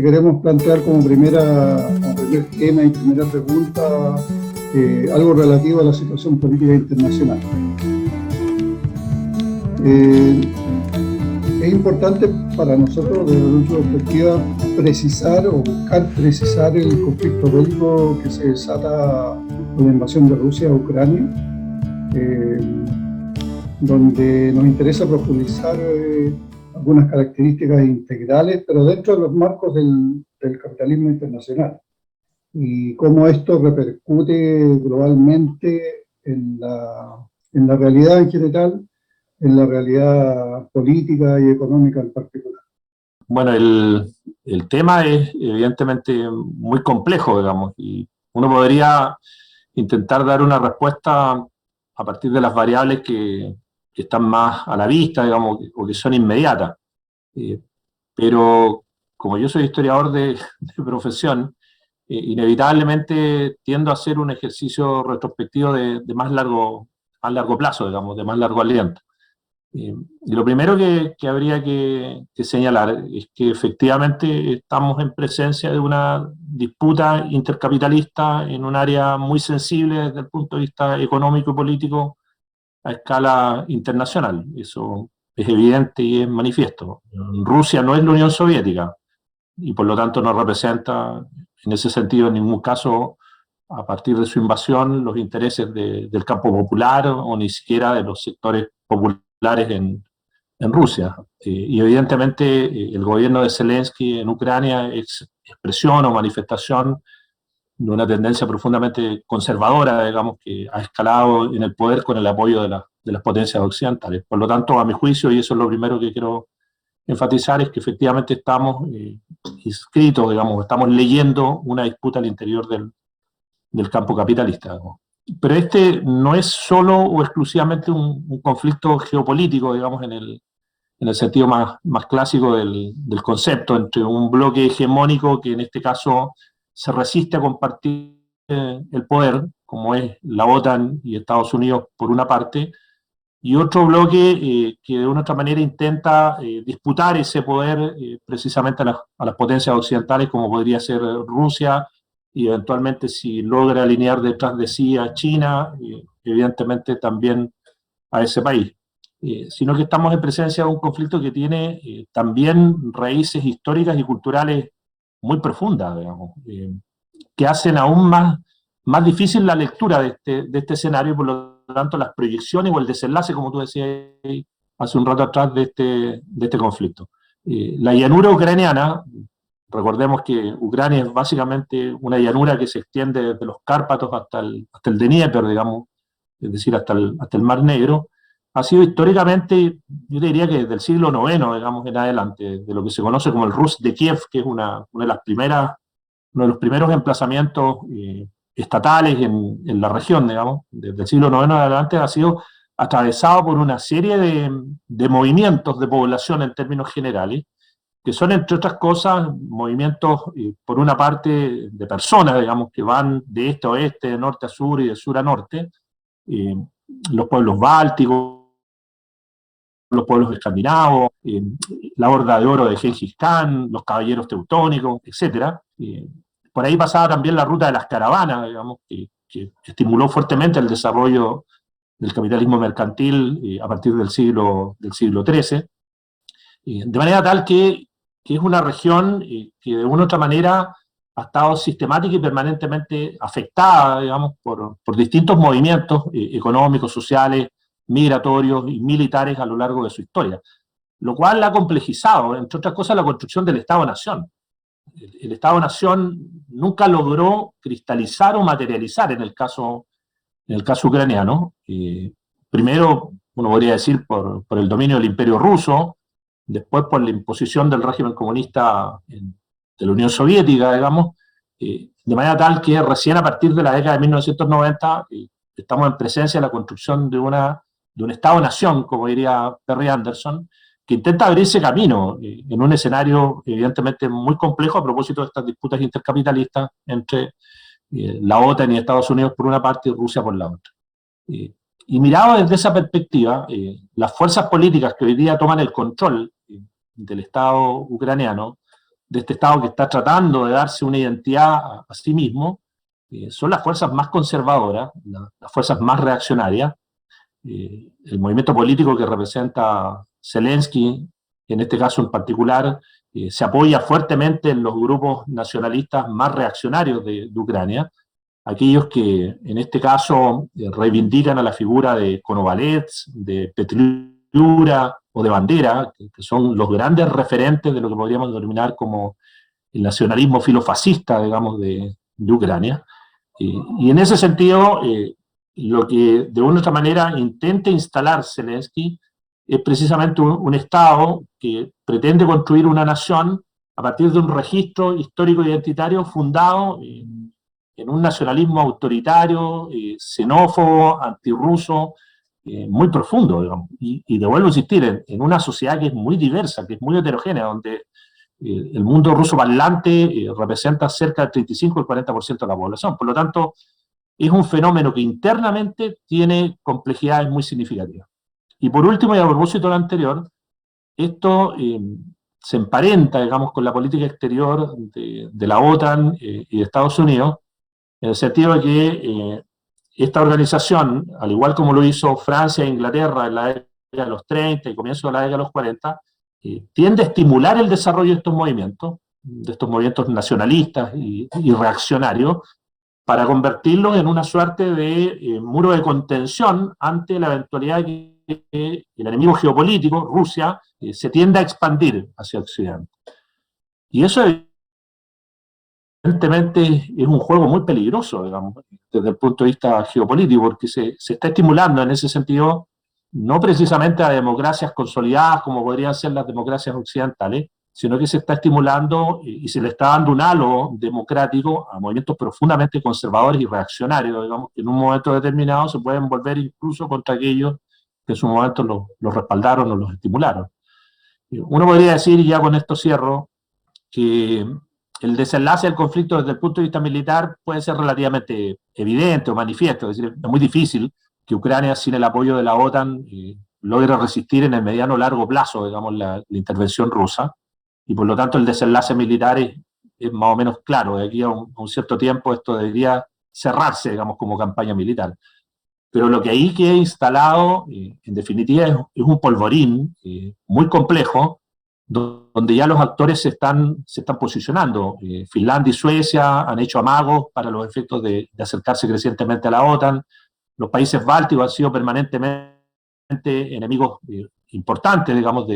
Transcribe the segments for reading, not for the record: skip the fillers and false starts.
queremos plantear como primer tema y primera pregunta algo relativo a la situación política internacional. Es importante para nosotros, desde nuestra perspectiva, precisar o buscar precisar el conflicto bélico que se desata con la invasión de Rusia a Ucrania, donde nos interesa profundizar algunas características integrales, pero dentro de los marcos del capitalismo internacional, y cómo esto repercute globalmente en la realidad en general, en la realidad política y económica en particular. Bueno, el tema es evidentemente muy complejo, digamos, y uno podría intentar dar una respuesta a partir de las variables que están más a la vista, digamos, o que son inmediatas. Pero como yo soy historiador de profesión, inevitablemente tiendo a hacer un ejercicio retrospectivo de más largo plazo, digamos, de más largo aliento. Y lo primero que habría que señalar es que efectivamente estamos en presencia de una disputa intercapitalista en un área muy sensible desde el punto de vista económico y político a escala internacional. Eso es evidente y es manifiesto. Rusia no es la Unión Soviética y por lo tanto no representa en ese sentido en ningún caso, a partir de su invasión, los intereses del campo popular o ni siquiera de los sectores populares en Rusia. Y evidentemente el gobierno de Zelensky en Ucrania es expresión o manifestación de una tendencia profundamente conservadora, digamos, que ha escalado en el poder con el apoyo de las potencias occidentales. Por lo tanto, a mi juicio, y eso es lo primero que quiero enfatizar, es que efectivamente estamos inscritos, digamos, estamos leyendo una disputa al interior del campo capitalista, digamos. Pero este no es solo o exclusivamente un conflicto geopolítico, digamos, en el sentido más clásico del concepto, entre un bloque hegemónico que en este caso se resiste a compartir el poder, como es la OTAN y Estados Unidos por una parte, y otro bloque que de una u otra manera intenta disputar ese poder precisamente a las potencias occidentales, como podría ser Rusia, y eventualmente si logra alinear detrás de sí a China, evidentemente también a ese país. Sino que estamos en presencia de un conflicto que tiene también raíces históricas y culturales muy profundas, digamos, que hacen aún más difícil la lectura de este escenario y por lo tanto las proyecciones o el desenlace, como tú decías hace un rato atrás, de este conflicto. La llanura ucraniana, recordemos que Ucrania es básicamente una llanura que se extiende desde los Cárpatos hasta el Dnieper, digamos, es decir, hasta el Mar Negro, ha sido históricamente, yo diría que desde el siglo IX, digamos, en adelante, de lo que se conoce como el Rus de Kiev, que es uno de los primeros emplazamientos estatales en la región, digamos, desde el siglo IX en adelante, ha sido atravesado por una serie de movimientos de población en términos generales, que son, entre otras cosas, movimientos, por una parte, de personas, digamos, que van de este a oeste, de norte a sur y de sur a norte, los pueblos bálticos, los pueblos escandinavos, la Horda de Oro de Gengis Khan, los caballeros teutónicos, etc. Por ahí pasaba también la ruta de las caravanas, digamos, que estimuló fuertemente el desarrollo del capitalismo mercantil a partir del siglo XIII, de manera tal que es una región que de una u otra manera ha estado sistemática y permanentemente afectada, digamos, por distintos movimientos económicos, sociales, migratorios y militares a lo largo de su historia, lo cual ha complejizado, entre otras cosas, la construcción del Estado-Nación. El Estado-Nación nunca logró cristalizar o materializar en el caso ucraniano, primero, uno podría decir, por el dominio del Imperio Ruso, después por la imposición del régimen comunista de la Unión Soviética, digamos, de manera tal que recién a partir de la década de 1990 estamos en presencia de la construcción de un Estado-Nación, como diría Perry Anderson, que intenta abrirse camino en un escenario evidentemente muy complejo a propósito de estas disputas intercapitalistas entre la OTAN y Estados Unidos por una parte y Rusia por la otra. Y mirado desde esa perspectiva, las fuerzas políticas que hoy día toman el control del Estado ucraniano este Estado que está tratando de darse una identidad a sí mismo, son las fuerzas más conservadoras, las fuerzas más reaccionarias. El movimiento político que representa Zelensky, en este caso en particular, se apoya fuertemente en los grupos nacionalistas más reaccionarios de Ucrania, aquellos que en este caso reivindican a la figura de Konovalets, de Petliura o de Bandera, que son los grandes referentes de lo que podríamos denominar como el nacionalismo filofascista, digamos, de Ucrania. Y en ese sentido, lo que de una u otra manera intenta instalar Zelensky es precisamente un Estado que pretende construir una nación a partir de un registro histórico-identitario fundado en un nacionalismo autoritario, xenófobo, antirruso, muy profundo, digamos. Y vuelvo a insistir, en una sociedad que es muy diversa, que es muy heterogénea, donde el mundo ruso parlante representa cerca del 35 al 40% de la población. Por lo tanto, es un fenómeno que internamente tiene complejidades muy significativas. Y por último, y a propósito de lo anterior, esto se emparenta, digamos, con la política exterior de la OTAN y de Estados Unidos, en el sentido de que esta organización, al igual como lo hizo Francia e Inglaterra en la década de los 30 y comienzo de la década de los 40, tiende a estimular el desarrollo de estos movimientos nacionalistas y reaccionarios, para convertirlos en una suerte de muro de contención ante la eventualidad de que el enemigo geopolítico, Rusia, se tienda a expandir hacia Occidente. Y eso evidentemente es un juego muy peligroso, digamos, desde el punto de vista geopolítico, porque se está estimulando en ese sentido no precisamente a democracias consolidadas como podrían ser las democracias occidentales, sino que se está estimulando y se le está dando un halo democrático a movimientos profundamente conservadores y reaccionarios, digamos, que en un momento determinado se pueden volver incluso contra aquellos que en su momento los respaldaron o los estimularon. Uno podría decir, y ya con esto cierro, que el desenlace del conflicto desde el punto de vista militar puede ser relativamente evidente o manifiesto, es decir, es muy difícil que Ucrania, sin el apoyo de la OTAN, logre resistir en el mediano o largo plazo, digamos, la intervención rusa, y por lo tanto el desenlace militar es más o menos claro. De aquí a un cierto tiempo esto debería cerrarse, digamos, como campaña militar. Pero lo que ahí queda instalado, en definitiva, es un polvorín muy complejo, donde ya los actores se están posicionando. Finlandia y Suecia han hecho amagos para los efectos de acercarse crecientemente a la OTAN. Los países bálticos han sido permanentemente enemigos importantes, digamos,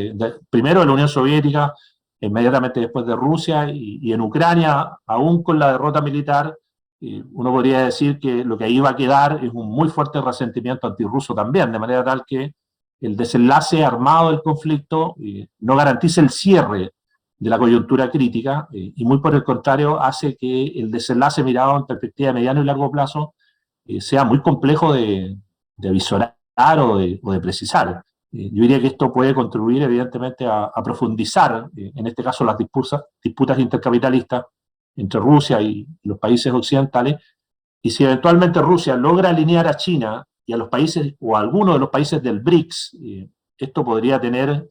primero de la Unión Soviética, inmediatamente después de Rusia, y en Ucrania, aún con la derrota militar, uno podría decir que lo que ahí va a quedar es un muy fuerte resentimiento antirruso también, de manera tal que el desenlace armado del conflicto no garantiza el cierre de la coyuntura crítica, y muy por el contrario hace que el desenlace mirado en perspectiva de mediano y largo plazo sea muy complejo de visorar o de precisar. Yo diría que esto puede contribuir evidentemente a profundizar, en este caso, las disputas intercapitalistas entre Rusia y los países occidentales, y si eventualmente Rusia logra alinear a China y a los países, o a algunos de los países del BRICS, esto podría tener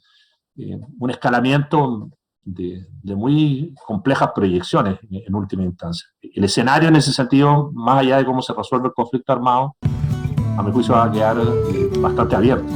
un escalamiento de muy complejas proyecciones en última instancia. El escenario en ese sentido, más allá de cómo se resuelve el conflicto armado, a mi juicio va a quedar bastante abierto.